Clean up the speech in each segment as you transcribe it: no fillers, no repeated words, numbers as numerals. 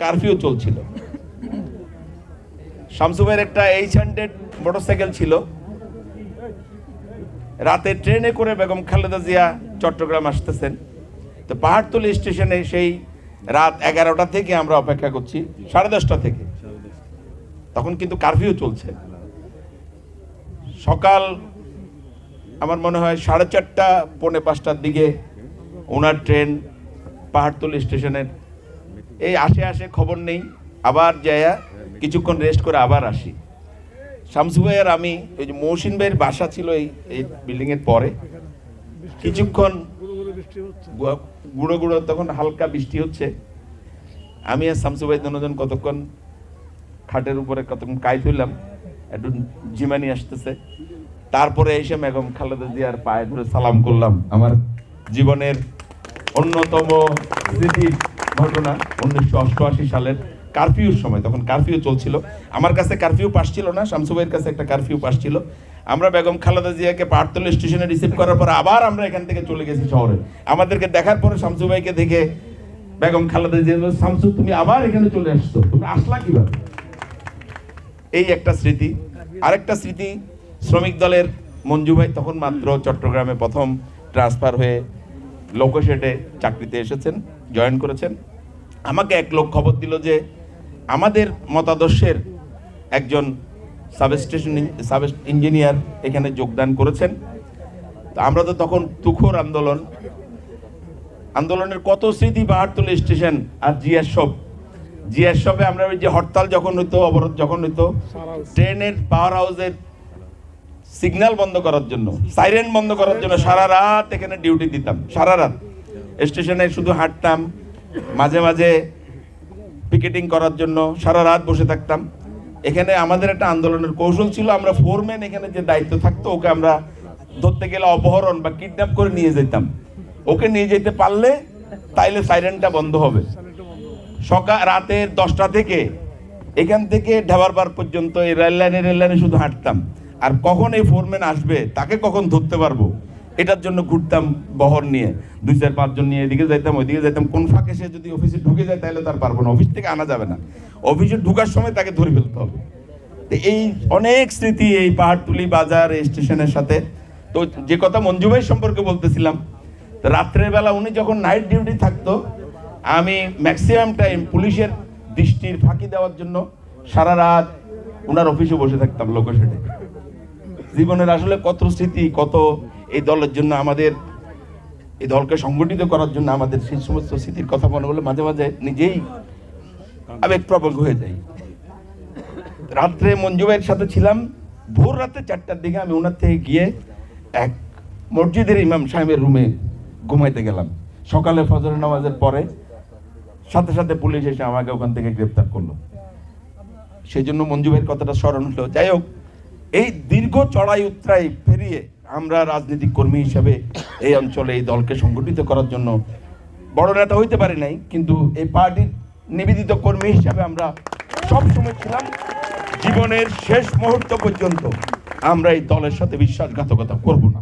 Curfew চলছিল। শামসু ভাইয়ের একটা H100 মোটরসাইকেল ছিল। রাতে ট্রেনে করে বেগম খালেদা জিয়া চট্টগ্রাম আসতেছেন। তো পাহাড়তলী স্টেশনে সেই রাত 11টা থেকে আমরা অপেক্ষা করছি, 10:30টা থেকে। তখন কিন্তু কারফিউ চলছে। সকাল আমার মনে হয় 4:30 পৌনে 5টার দিকে ওনার ট্রেন পাহাড়তলী স্টেশনের এই আসে খবর নেই, আবার যায়া কিছুক্ষণ রেস্ট করে আবার আসি। শামসু ভাই আর আমি, ওই যে মহসিন ভাইয়ের বাসা ছিল এই বিল্ডিং এর পরে, কিছুক্ষণ গুঁড়ো গুঁড়ো তখন হালকা বৃষ্টি হচ্ছে। আমি আর শামসু ভাই দুজন কতক্ষণ খাটের উপরে কতক্ষণ কাইত হইলাম, একটু জিমানি আসতেছে। তারপরে এসে বেগম খালেদা জিয়ার পায়ে ধরে সালাম করলাম। আমার জীবনের অন্যতম স্মৃতির ঘটনা 1988 সালের কারফিউর সময়। তখন কারফিউ চলছিল। আমার কাছে কারফিউ পাস ছিল না, শামসু ভাইয়ের কাছে একটা কারফিউ পাস ছিল। আমরা বেগম খালেদা জিয়াকে পাহাড়তলী স্টেশনে রিসিভ করার পর আবার আমরা এখান থেকে চলে গেছি শহরে। আমাদেরকে দেখার পরে শামসু ভাইকে দেখে বেগম খালেদা জিয়া, শামসু তুমি আবার এখানে চলে আসছো, তুমি আসলা কিভাবে? এই একটা স্মৃতি। আরেকটা স্মৃতি, শ্রমিক দলের মঞ্জু ভাই তখন মাত্র চট্টগ্রামে প্রথম ট্রান্সফার হয়ে লোকোশেডে চাকরিতে এসেছেন, জয়েন করেছেন। আমাকে এক লোক খবর দিল যে আমাদের মতাদর্শের একজন সাব ইঞ্জিনিয়ার এখানে যোগদান করেছেন। তো আমরা তো তখন তুখোর আন্দোলনের কত স্মৃতি, পাহাড়তলী স্টেশন আর জিয়ার শপে আমরা ওই যে হরতাল যখন হইতো, অবরোধ যখন হইতো, ট্রেনের পাওয়ার হাউসের সিগন্যাল বন্ধ করার জন্য, সাইরেন বন্ধ করার জন্য সারা রাত এখানে ডিউটি দিতাম। সারা রাত স্টেশনে শুধু হাঁটতাম, মাঝে মাঝে পিকেটিং করার জন্য সারা রাত বসে থাকতাম। এখানে আমাদের একটা আন্দোলনের কৌশল ছিল, আমরা ফোরম্যান এখানে যে দায়িত্ব থাকতো ওকে আমরা ধরতে গেলে অপহরণ বা কিডন্যাপ করে নিয়ে যেতাম। ওকে নিয়ে যেতে পারলে তাইলে সাইরেনটা বন্ধ হবে। সকাল রাতের 10টা থেকে এখান থেকে ঢাবার পর্যন্ত এই রেল লাইনে শুধু হাঁটতাম। আর কখন এই ফোরম্যান আসবে, তাকে কখন ধরতে পারবো, এটার জন্য ঘুরতাম বহর নিয়ে। 2-4-5 জন নিয়ে এদিকে যাইতাম, ওইদিকে যাইতাম। কোন ফাঁকে সে যদি অফিসে ঢুকে যায় তাহলে তার পারবো না, অফিস থেকে আনা যাবে না, অফিসে ঢুকার সময় তাকে ধরে ফেলতে হবে। তো এই অনেক স্মৃতি এই পাহাড়তলী বাজার স্টেশনের সাথে। তো যে কথা মঞ্জু ভাই সম্পর্কে বলতেছিলাম, রাত্রের বেলা উনি যখন নাইট ডিউটি থাকতো, আমি ম্যাক্সিমাম টাইম পুলিশের দৃষ্টির ফাঁকি দেওয়ার জন্য সারা রাত ওনার অফিসে বসে থাকতাম লোকোশেডে। জীবনের আসলে কত স্মৃতি, কত এই দলের জন্য, আমাদের এই দলকে সংগঠিত করার জন্য আমাদের সেই সমস্ত স্মৃতির কথা মনে হলে মাঝে মাঝে নিজেই আবেগপ্রবণ হয়ে যাই। রাত্রে মঞ্জু ভাইয়ের সাথে ছিলাম, ভোর রাতে 4টার দিকে আমি ওনার থেকে গিয়ে এক মসজিদের ইমাম সাহেবের রুমে ঘুমাইতে গেলাম। সকালে ফজরের নামাজের পরে সাথে সাথে পুলিশ এসে আমাকে ওখান থেকে গ্রেপ্তার করলো। সেই জন্য মঞ্জু ভাইয়ের কথাটা স্মরণ হলো। যাই হোক, এই দীর্ঘ চড়াই উতরাই পেরিয়ে আমরা রাজনৈতিক কর্মী হিসাবে এই অঞ্চলে এই দলকে সংগঠিত করার জন্য বড় নেতা হইতে পারি নাই, কিন্তু এই পার্টির নিবেদিত কর্মী হিসাবে আমরা সবসময় ছিলাম। জীবনের শেষ মুহূর্ত পর্যন্ত আমরা এই দলের সাথে বিশ্বাসঘাতকতা করব না।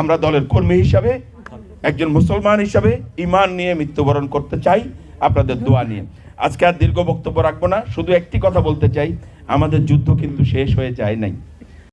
আমরা দলের কর্মী হিসাবে, একজন মুসলমান হিসাবে ঈমান নিয়ে মৃত্যুবরণ করতে চাই, আপনাদের দোয়া নিয়ে। আজকে আর দীর্ঘ বক্তব্য রাখবো না, শুধু একটি কথা বলতে চাই, আমাদের যুদ্ধ কিন্তু শেষ হয়ে যায় নাই।